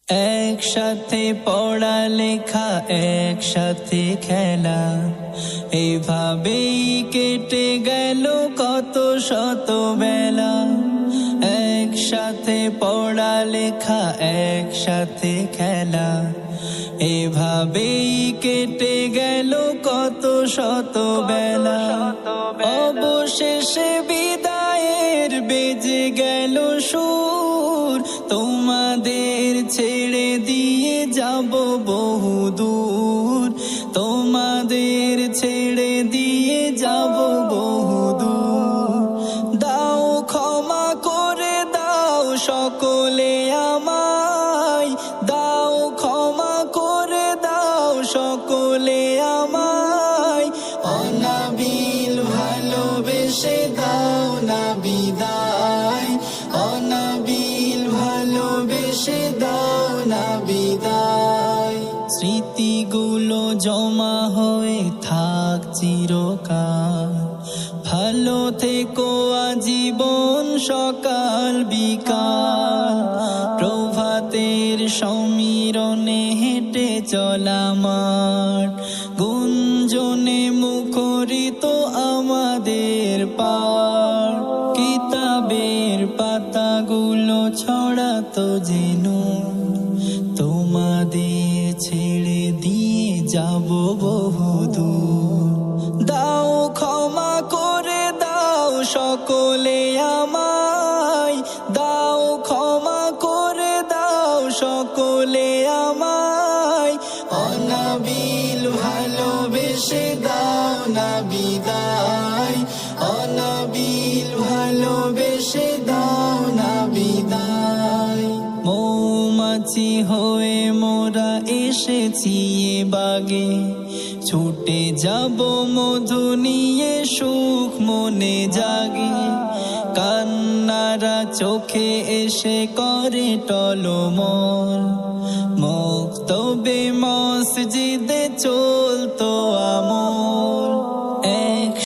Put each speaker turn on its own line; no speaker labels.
একসাথে পড়ালেখা একসাথে খেলা, এভাবেই কেটে গেল কত শত বেলা। একসাথে পড়ালেখা একসাথে খেলা, এভাবেই কেটে গেল কত শত বেলা। অবশেষে বিদায়ের বেজে গেল সুর, তোমাদের ছেড়ে দিয়ে যাব বহুদূর, তোমাদের ছেড়ে দিয়ে যাব বহুদূর। দাও ক্ষমা করে দাও সকলে আমায়, দাও ক্ষমা করে দাও সকলে আমায়। অনাবিল ভালোবেসে দাও না বিদায়, অনাবিল ভালোবেসে দাও না বিদায়। স্মৃতিগুলো জমা হয়ে থাক চিরকাল, ভালো থেকো আজীবন সকাল বিকাল। প্রভাতের সমীরণে হেঁটে চলা মাঠ, গুঞ্জনে মুখরিত আমাদের পার। কিতাবের পাতাগুলো ছড়াতো যেন, তোমাদের ছেড়ে দিয়ে যাব বহুদূর। দাও ক্ষমা করে দাও সকলে আমায়, দাও ক্ষমা করে দাও সকলে আমায়। অনাবিল ভালোবেসে দাও না বিদায়, অনাবিল ভালোবেসে দাও না বিদায়। মৌমাছি হয়ে মোরা এসেছি এ বাগে, ছুটে যাব মধু নিয়ে সুখ মনে জাগে। কান্নারা চোখে এসে করে টলমল, মুক্তবে মসজিদে চোখ